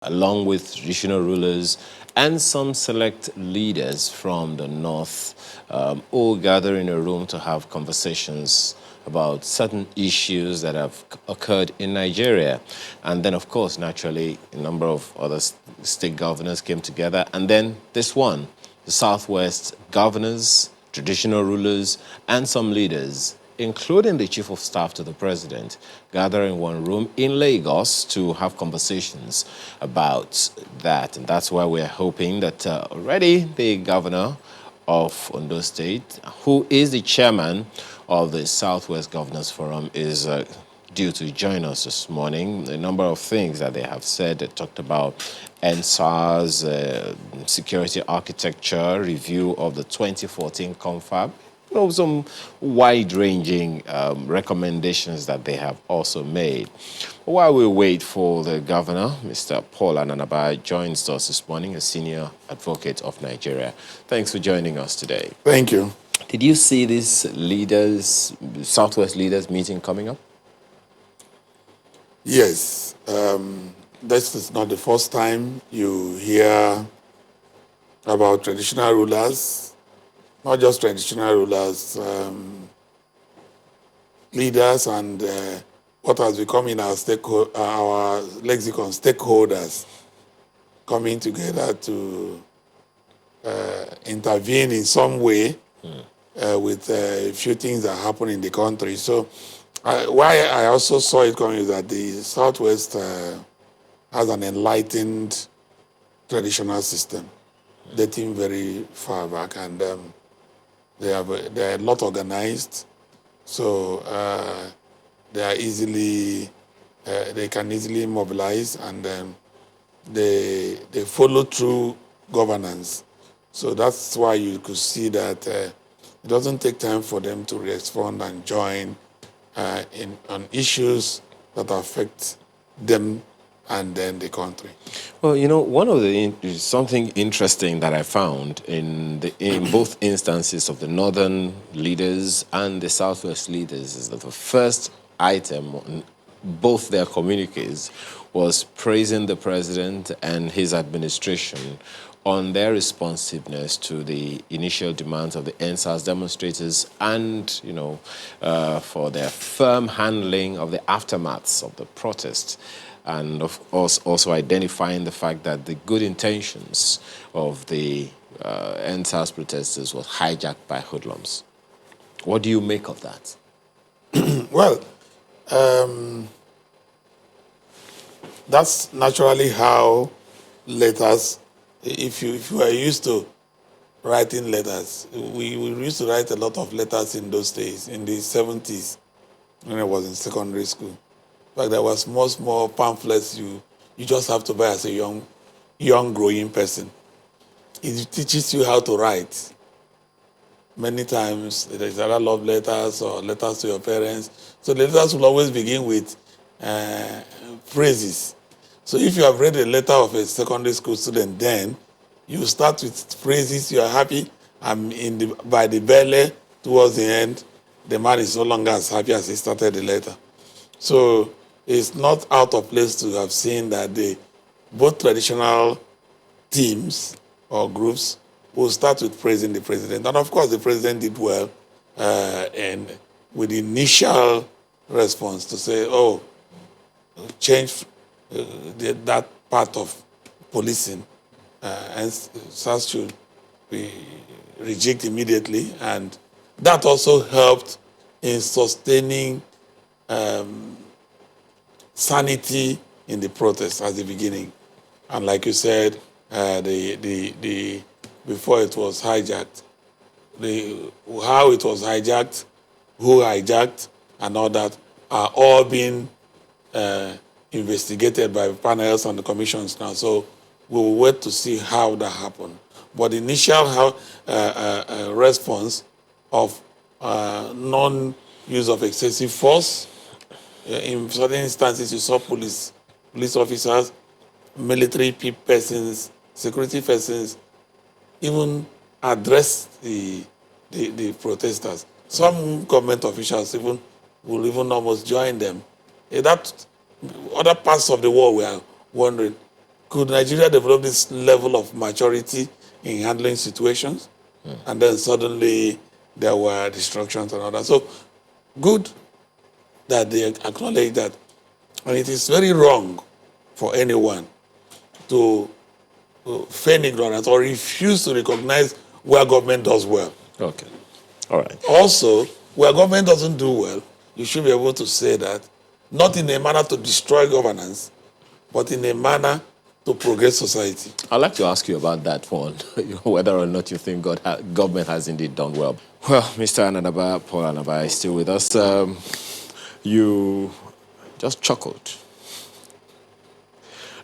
along with traditional rulers and some select leaders from the north, all gather in a room to have conversations about certain issues that have occurred in Nigeria. And then, of course, naturally, a number of other state governors came together. And then this one, the Southwest governors, traditional rulers, and some leaders, including the chief of staff to the president, gather in one room in Lagos to have conversations about that. And that's why we're hoping that already the governor of Ondo State, who is the chairman of the Southwest Governors Forum, is due to join us this morning. A number of things that they have said. They talked about NSAR's security architecture, review of the 2014 CONFAB, some wide-ranging recommendations that they have also made. While we wait for the governor, Mr. Paul Ananaba joins us this morning, a senior advocate of Nigeria. Thanks for joining us today. Thank you. Did you see this leaders, Southwest leaders meeting coming up? Yes. This is not the first time you hear about traditional rulers, not just traditional rulers, leaders and what has become in our lexicon, stakeholders, coming together to intervene in some way with a few things that happen in the country. So why I also saw it coming is that the Southwest has an enlightened traditional system dating very far back, and they are a lot organized, so they are they can easily mobilize, and they follow through governance. So that's why you could see that it doesn't take time for them to respond and join on issues that affect them and then the country. Well, one of something interesting that I found in both instances of the northern leaders and the Southwest leaders is that the first item on both their communiques was praising the president and his administration on their responsiveness to the initial demands of the NSAS demonstrators and, for their firm handling of the aftermaths of the protest. And of course, also identifying the fact that the good intentions of the NSAS protesters was hijacked by hoodlums. What do you make of that? Well, that's naturally how letters, if you are used to writing letters, we used to write a lot of letters in those days, in the 70s, when I was in secondary school. In fact, there was small pamphlets you just have to buy as a young growing person. It teaches you how to write. Many times there's either love letters or letters to your parents. So the letters will always begin with phrases. So if you have read a letter of a secondary school student, then you start with phrases, you are happy, and by the belly, towards the end, the man is no longer as happy as he started the letter. So it's not out of place to have seen that both traditional teams or groups will start with praising the president. And of course, the president did well and with the initial response to say, change that part of policing and SARS should be rejected immediately. And that also helped in sustaining sanity in the protest at the beginning. And like you said, before it was hijacked, how it was hijacked, who hijacked, and all that are all being investigated by panels and the commissions now. So we will wait to see how that happened. But the initial response of non-use of excessive force, in certain instances you saw police officers, military persons, security persons, even address the protesters. Some government officials will even almost join them. That other parts of the world were wondering, could Nigeria develop this level of maturity in handling situations? And then suddenly there were destructions and all that. So good that they acknowledge that. And it is very wrong for anyone to feign ignorance or refuse to recognize where government does well. Okay. All right. Also, where government doesn't do well, you should be able to say that, not in a manner to destroy governance, but in a manner to progress society. I'd like to ask you about that one, whether or not you think government has indeed done well. Well, Mr. Ananaba, Paul Ananaba is still with us. You just chuckled.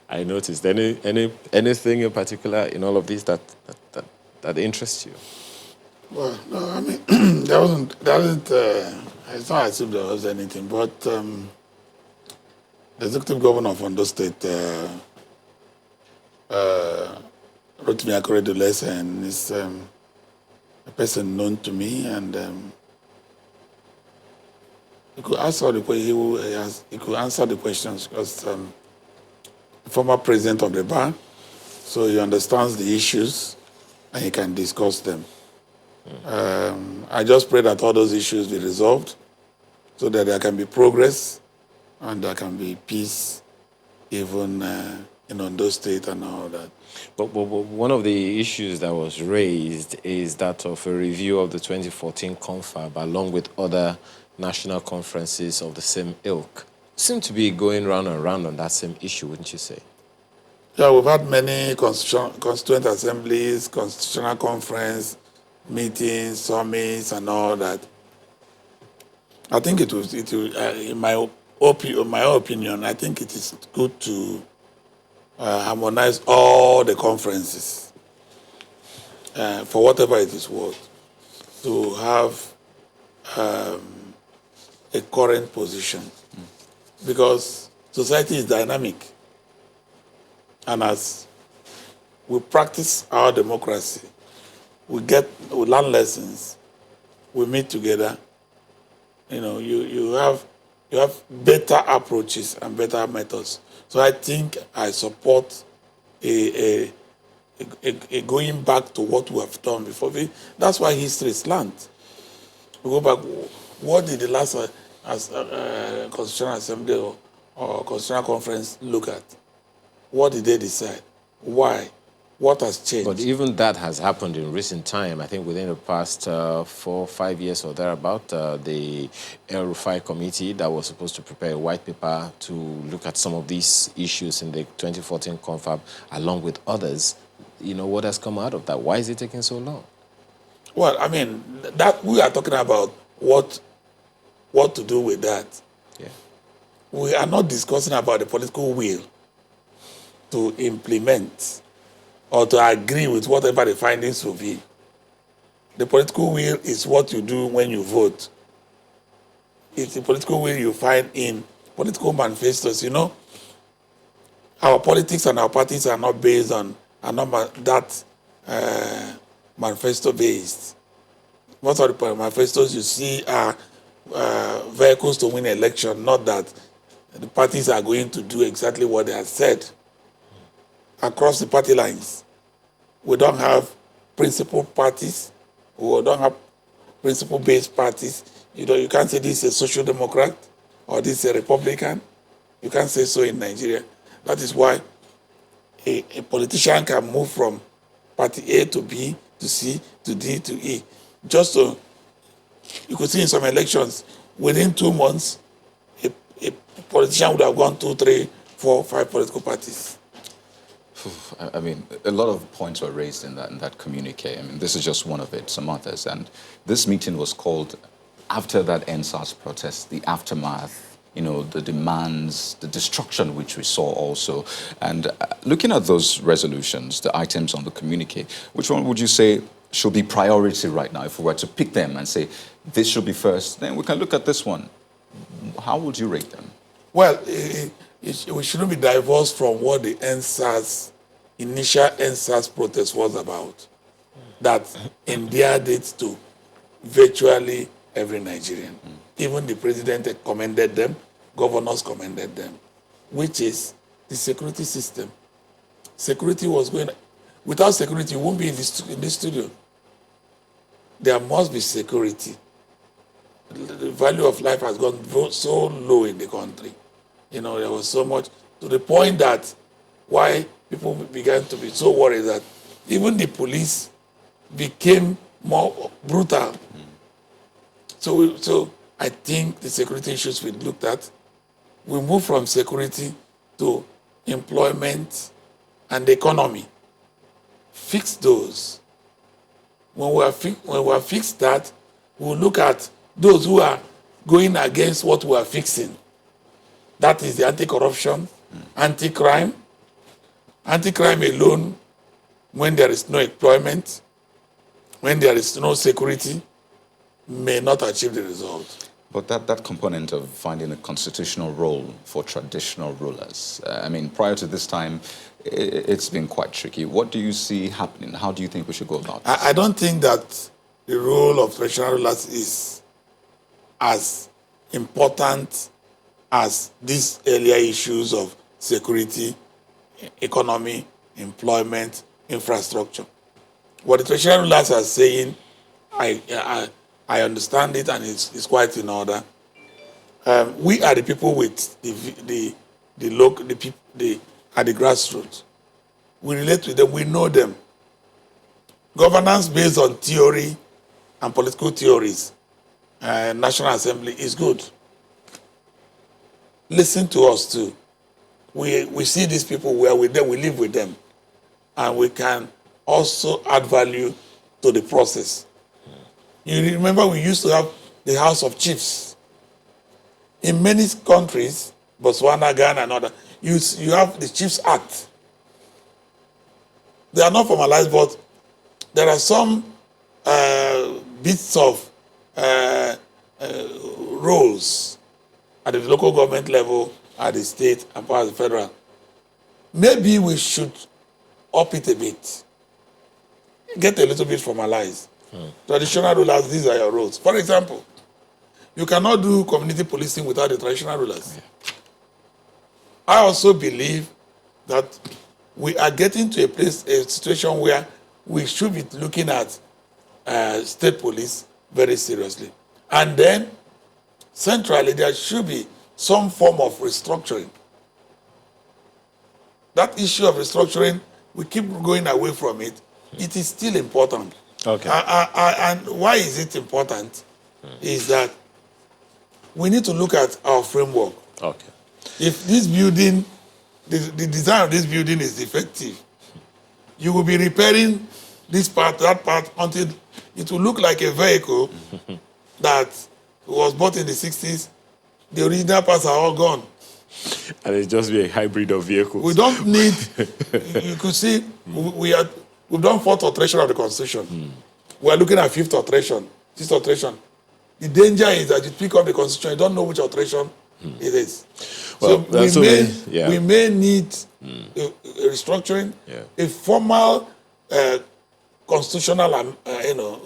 I noticed. Anything in particular in all of this that interests you? Well, no, I mean, it's not as if there was anything, but the executive governor of Ondo State, Rotimi Akeredolu, and is a person known to me, and he could answer the he could answer the questions because the former president of the bar, so he understands the issues and he can discuss them. I just pray that all those issues be resolved so that there can be progress and there can be peace even in Ondo State and all that. But one of the issues that was raised is that of a review of the 2014 CONFAB along with other national conferences of the same ilk. Seem to be going round and round on that same issue, wouldn't you say? Yeah, we've had many constituent assemblies, constitutional conference, meetings, summits, and all that. I think it will in my opinion, I think it is good to harmonize all the conferences for whatever it is worth, to have a current position, because society is dynamic, and as we practice our democracy, we learn lessons, we meet together. You know, you have better approaches and better methods. So I think I support a going back to what we have done before. That's why history is learned. We go back. What did the last Constitutional Assembly or Constitutional Conference look at? What did they decide? Why? What has changed? But even that has happened in recent time. I think within the past 4 or 5 years or thereabout, the El Rufai committee that was supposed to prepare a white paper to look at some of these issues in the 2014 CONFAB, along with others. You know, what has come out of that? Why is it taking so long? Well, I mean, that we are talking about what to do with that. Yeah. We are not discussing about the political will to implement or to agree with whatever the findings will be. The political will is what you do when you vote. It's the political will you find in political manifestos. You know, our politics and our parties are not based on, that manifesto based. Most of the manifestos you see are vehicles to win election, not that the parties are going to do exactly what they have said. Across the party lines, we don't have principal parties, we don't have principle-based parties. You know, you can't say this is a social democrat or this is a Republican. You can't say so in Nigeria. That is why a politician can move from party A to B to C to D to E. Just so you could see in some elections, within 2 months, a politician would have gone 2, 3, 4, 5 political parties. I mean, a lot of points were raised in that communique. I mean, this is just one of it, some others. And this meeting was called after that NSAS protest, the aftermath, you know, the demands, the destruction which we saw also. And looking at those resolutions, the items on the communique, which one would you say should be priority right now? If we were to pick them and say, this should be first, then we can look at this one. How would you rate them? Well, we shouldn't be divorced from what the initial NSAS protest was about. That endeared it to virtually every Nigerian. Even the president commended them, governors commended them, which is the security system. security was going. Without security, you won't be in this studio. There must be security. The value of life has gone so low in the country. You know, there was so much, to the point that why people began to be so worried that even the police became more brutal. So I think the security issues we looked at. We move from security to employment and the economy. Fix those. When we are fixed that, we'll look at those who are going against what we are fixing. That is the anti-corruption, anti-crime. Anti-crime alone, when there is no employment, when there is no security, may not achieve the result. But that component of finding a constitutional role for traditional rulers, I mean, prior to this time, it's been quite tricky. What do you see happening? How do you think we should go about this? I don't think that the role of traditional rulers is as important as these earlier issues of security, economy, employment, infrastructure. What the traditional rulers are saying, I understand it, and it's quite in order. We are the people with the local, the people at the grassroots. We relate with them. We know them. Governance based on theory and political theories, National Assembly is good. Listen to us too. We see these people. We are with them. We live with them, and we can also add value to the process. You remember we used to have the House of Chiefs. In many countries, Botswana, Ghana, and other, you have the Chiefs Act. They are not formalized, but there are some bits of roles at the local government level, at the state, and part of the federal. Maybe we should up it a bit. Get a little bit formalized. Traditional rulers, these are your roles. For example, you cannot do community policing without the traditional rulers. I also believe that we are getting to a situation where we should be looking at state police very seriously. And then, centrally, there should be some form of restructuring. That issue of restructuring, we keep going away from it. It is still important. Okay. And why is it important? Is that we need to look at our framework. Okay. If this building, the design of this building is defective, you will be repairing this part, that part, until it will look like a vehicle that was bought in the 60s. The original parts are all gone. And it's just be a hybrid of vehicles. We don't need, you could see, we've done 4th alteration of the Constitution. We are looking at 5th alteration, 6th alteration. The danger is that you pick up the Constitution, you don't know which alteration it is. Well, so we may need a restructuring, a formal constitutional,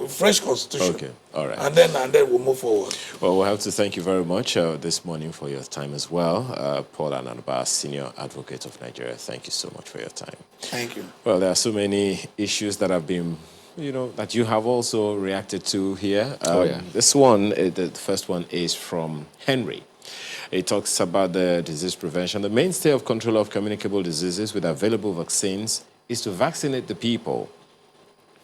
fresh constitution. Okay, all right. And then we'll move forward. Well, we'll have to thank you very much this morning for your time as well. Paul Ananaba, Senior Advocate of Nigeria, thank you so much for your time. Thank you. Well, there are so many issues that have been, that you have also reacted to here. This one, the first one is from Henry. It talks about the disease prevention. The mainstay of control of communicable diseases with available vaccines is to vaccinate the people.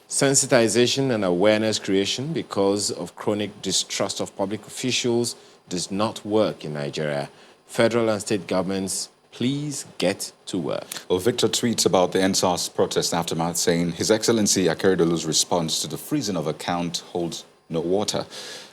Sensitization and awareness creation because of chronic distrust of public officials does not work in Nigeria. Federal and state governments, please get to work. Well, Victor tweets about the NSAS protest aftermath, saying, His Excellency Akeredolu's response to the freezing of account holds no water.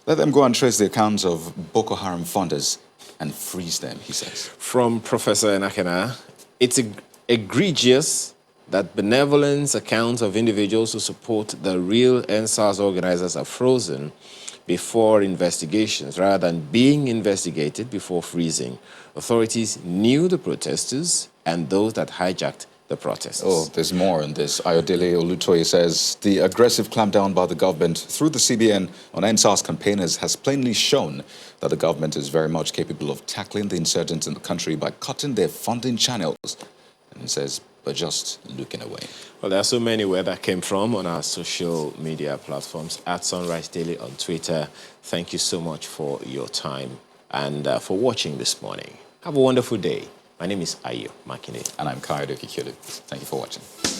Let them go and trace the accounts of Boko Haram funders and freeze them, he says. From Professor Enakena, it's egregious that benevolence accounts of individuals who support the real NSAS organizers are frozen before investigations rather than being investigated before freezing. Authorities knew the protesters and those that hijacked the protests. Oh, there's more on this. Ayodele Olutoye says the aggressive clampdown by the government through the CBN on NSAS campaigners has plainly shown that the government is very much capable of tackling the insurgents in the country by cutting their funding channels. And he says but just looking away. Well, there are so many where that came from on our social media platforms, at Sunrise Daily on Twitter. Thank you so much for your time and for watching this morning. Have a wonderful day. My name is Ayo Makine. And I'm Kayode Kikili. Thank you for watching.